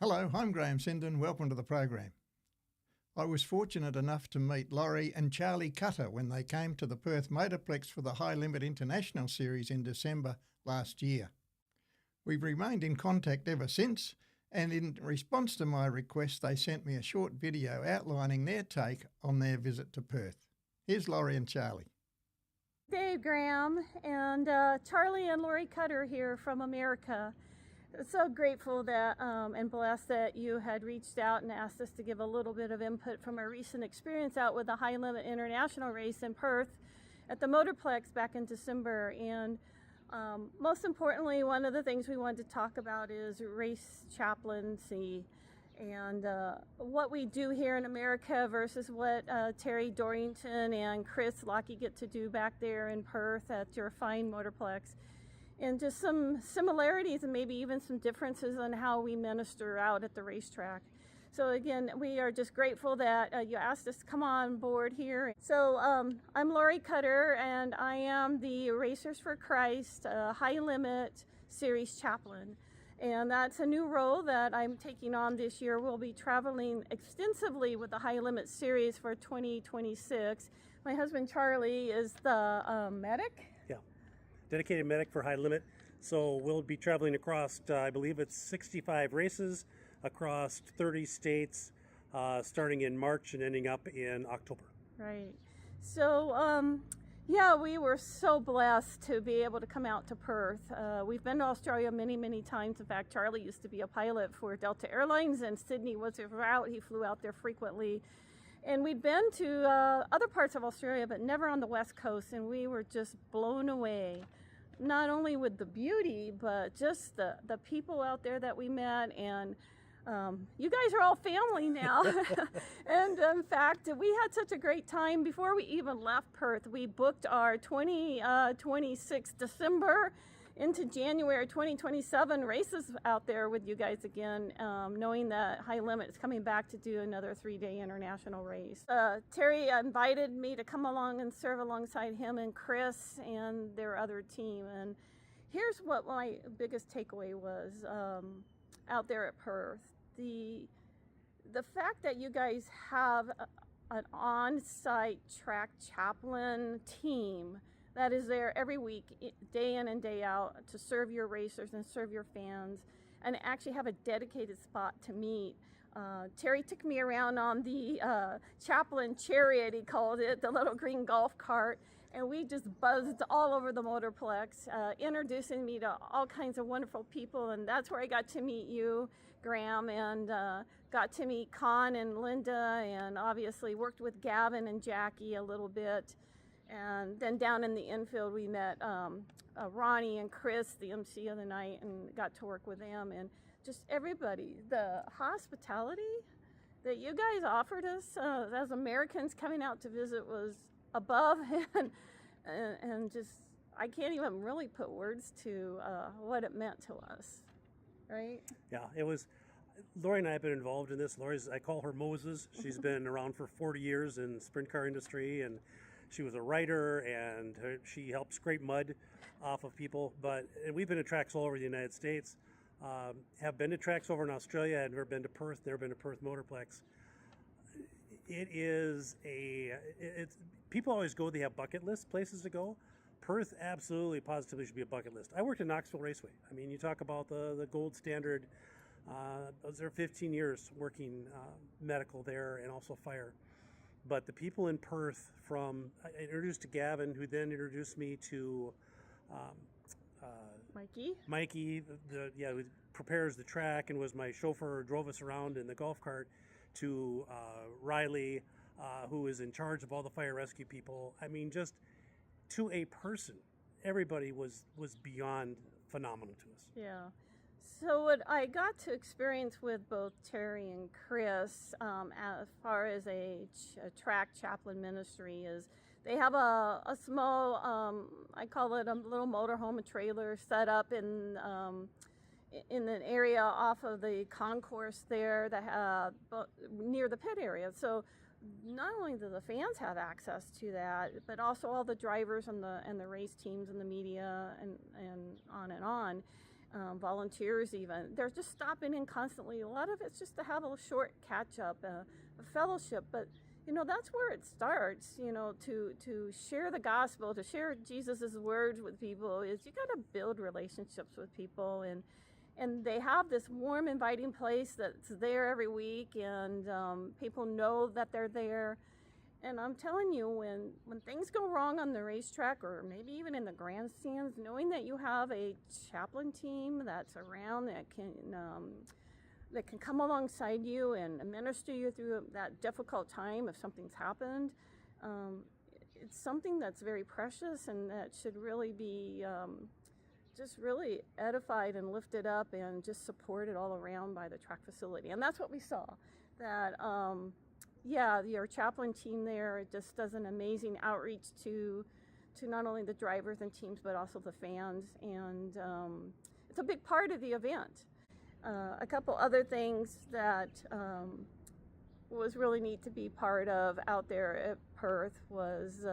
Hello, I'm Graeme Sinden. Welcome to the program. I was fortunate enough to meet Lori and Charlie Cutter when they came to the Perth Motorplex for the High Limit International Series in December last year. We've remained in contact ever since, and in response to my request, they sent me a short video outlining their take on their visit to Perth. Here's Lori and Charlie. Dave, Graeme, and Charlie and Lori Cutter here from America. So grateful that and blessed that you had reached out and asked us to give a little bit of input from our recent experience out with the High Limit International race in Perth at the Motorplex back in December. And most importantly, one of the things we wanted to talk about is race chaplaincy and what we do here in America versus what Terry Dorrington and Chris Loch get to do back there in Perth at your fine Motorplex. And just some similarities and maybe even some differences on how we minister out at the racetrack. So again, we are just grateful that you asked us to come on board here. So I'm Lori Cutter, and I am the Racers for Christ High Limit Series Chaplain. And that's a new role that I'm taking on this year. We'll be traveling extensively with the High Limit Series for 2026. My husband Charlie is the medic. Dedicated medic for High Limit. So we'll be traveling across, I believe it's 65 races across 30 states, starting in March and ending up in October. Right. So, yeah, we were so blessed to be able to come out to Perth. We've been to Australia many, many times. In fact, Charlie used to be a pilot for Delta Airlines, and Sydney was his route. He flew out there frequently. And we'd been to other parts of Australia, but never on the West Coast, and we were just blown away. Not only with the beauty, but just the people out there that we met. And you guys are all family now. And in fact, we had such a great time. Before we even left Perth, we booked our 2026 December into January 2027 races out there with you guys again, knowing that High Limit is coming back to do another 3-day international race. Terry invited me to come along and serve alongside him and Chris and their other team. And here's what my biggest takeaway was out there at Perth. The fact that you guys have an on-site track chaplain team that is there every week, day in and day out, to serve your racers and serve your fans, and actually have a dedicated spot to meet. Terry took me around on the Chaplain Chariot, he called it, the little green golf cart, and we just buzzed all over the Motorplex, introducing me to all kinds of wonderful people, and that's where I got to meet you, Graeme, and got to meet Con and Linda, and obviously worked with Gavin and Jackie a little bit. And then down in the infield, we met Ronnie and Chris, the MC of the night, and got to work with them. And just everybody, the hospitality that you guys offered us as Americans coming out to visit was above and just, I can't even really put words to what it meant to us, right? Yeah, it was. Lori and I have been involved in this. I call her Moses. She's been around for 40 years in the sprint car industry, and she was a writer, and she helped scrape mud off of people. And we've been to tracks all over the United States. Have been to tracks over in Australia. I've never been to Perth. Never been to Perth Motorplex. It's people always go. They have bucket list places to go. Perth absolutely, positively should be a bucket list. I worked at Knoxville Raceway. I mean, you talk about the gold standard. I was there 15 years working medical there and also fire. But the people in Perth, I introduced to Gavin, who then introduced me to Mikey, who prepares the track and was my chauffeur, drove us around in the golf cart, to Riley, who is in charge of all the fire rescue people. I mean, just to a person, everybody was beyond phenomenal to us. Yeah. So what I got to experience with both Terry and Chris as far as a track chaplain ministry is they have a small, I call it a little motorhome, a trailer set up in an area off of the concourse there that near the pit area. So not only do the fans have access to that, but also all the drivers and the race teams and the media and on and on. volunteers even. They're just stopping in constantly. A lot of it's just to have a short catch-up, a fellowship, but that's where it starts, to share the gospel, to share Jesus's words with people, is you got to build relationships with people, and they have this warm, inviting place that's there every week, and people know that they're there. And I'm telling you, when things go wrong on the racetrack, or maybe even in the grandstands, knowing that you have a chaplain team that's around that can come alongside you and minister you through that difficult time if something's happened, it's something that's very precious and that should really be just really edified and lifted up and just supported all around by the track facility. And that's what we saw, that your chaplain team there just does an amazing outreach to not only the drivers and teams but also the fans, and it's a big part of the event. A couple other things that was really neat to be part of out there at Perth was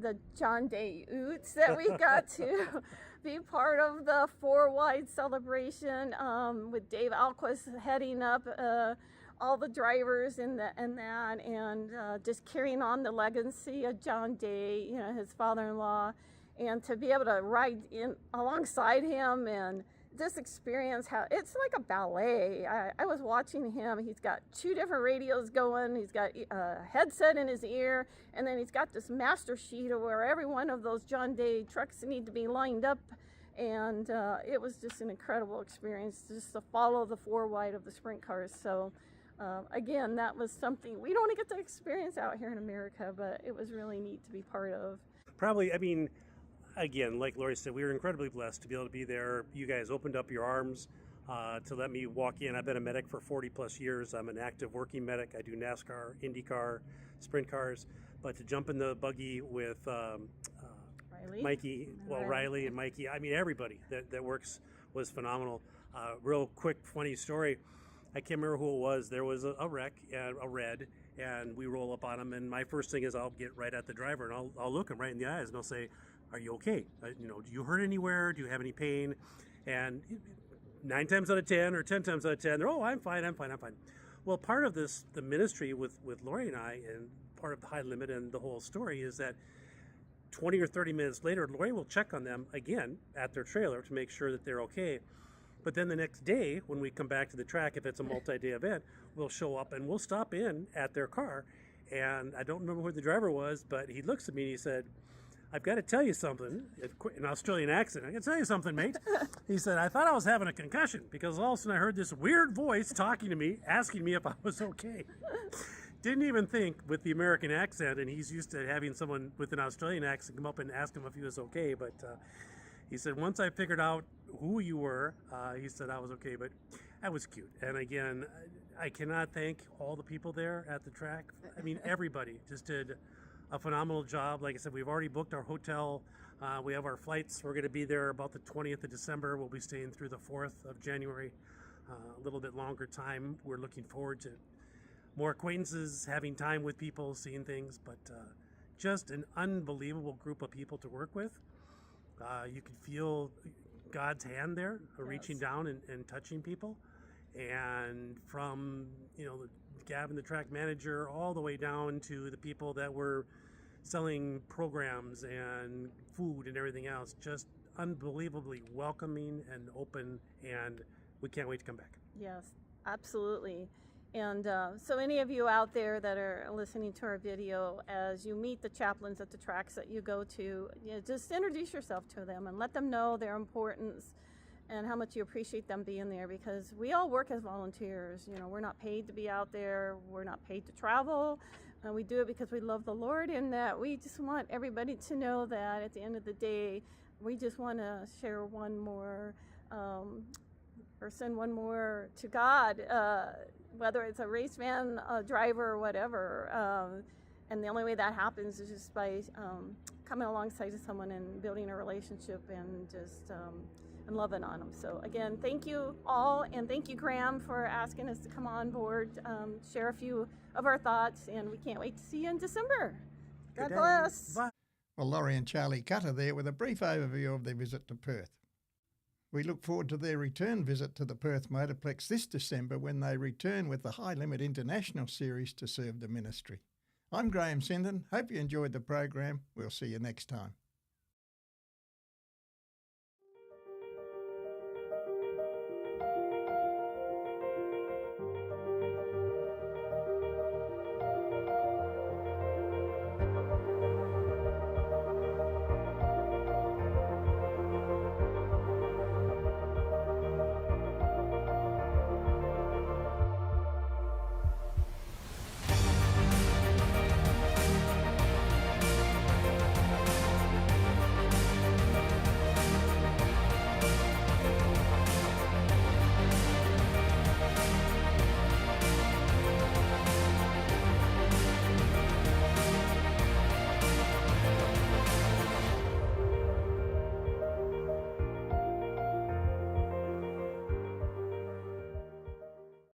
the John Day Oots that we got to be part of, the 4-wide celebration with Dave Alquist heading up all the drivers and just carrying on the legacy of John Day, his father-in-law, and to be able to ride in alongside him and just experience how it's like a ballet. I was watching him. He's got 2 different radios going. He's got a headset in his ear, and then he's got this master sheet of where every one of those John Day trucks need to be lined up. And it was just an incredible experience just to follow the 4-wide of the sprint cars. So again, that was something we don't get to experience out here in America, but it was really neat to be part of. Probably, again, like Lori said, we were incredibly blessed to be able to be there. You guys opened up your arms to let me walk in. I've been a medic for 40 plus years. I'm an active working medic. I do NASCAR, IndyCar, sprint cars. But to jump in the buggy with Riley and Mikey, everybody that works was phenomenal. Real quick, funny story. I can't remember who it was. There was a wreck, a red, and we roll up on him. And my first thing is I'll get right at the driver and I'll look him right in the eyes and I'll say, "Are you okay? Do you hurt anywhere? Do you have any pain?" And 9 times out of 10 or 10 times out of 10, they're, "Oh, I'm fine. Well, part of this, the ministry with Lori and I, and part of the High Limit and the whole story is that 20 or 30 minutes later, Lori will check on them again at their trailer to make sure that they're okay. But then the next day, when we come back to the track, if it's a multi-day event, we'll show up and we'll stop in at their car. And I don't remember who the driver was, but he looks at me and he said, "I've got to tell you something," in Australian accent. "I can tell you something, mate." He said, "I thought I was having a concussion because all of a sudden I heard this weird voice talking to me, asking me if I was okay." Didn't even think with the American accent, and he's used to having someone with an Australian accent come up and ask him if he was okay. But he said, once I figured out who you were, he said I was okay. But that was cute. And again, I cannot thank all the people there at the track. Everybody just did a phenomenal job. Like I said, we've already booked our hotel. We have our flights. We're going to be there about the 20th of December. We'll be staying through the 4th of January, a little bit longer time. We're looking forward to more acquaintances, having time with people, seeing things, but just an unbelievable group of people to work with. You could feel God's hand there, reaching down and touching people. And from, Gavin, the track manager, all the way down to the people that were selling programs and food and everything else, just unbelievably welcoming and open, and we can't wait to come back. Yes, absolutely. And so any of you out there that are listening to our video, as you meet the chaplains at the tracks that you go to, just introduce yourself to them and let them know their importance and how much you appreciate them being there, because we all work as volunteers. We're not paid to be out there. We're not paid to travel. We do it because we love the Lord, and that we just want everybody to know that at the end of the day, we just want to share one more or send one more to God, whether it's a race van, a driver, or whatever. And the only way that happens is just by coming alongside of someone and building a relationship and just and loving on them. So again, thank you all, and thank you, Graeme, for asking us to come on board, share a few of our thoughts, and we can't wait to see you in December. God bless. Bye. Well, Lori and Charlie Cutter there with a brief overview of their visit to Perth. We look forward to their return visit to the Perth Motorplex this December when they return with the High Limit International Series to serve the ministry. I'm Graeme Sinden. Hope you enjoyed the program. We'll see you next time.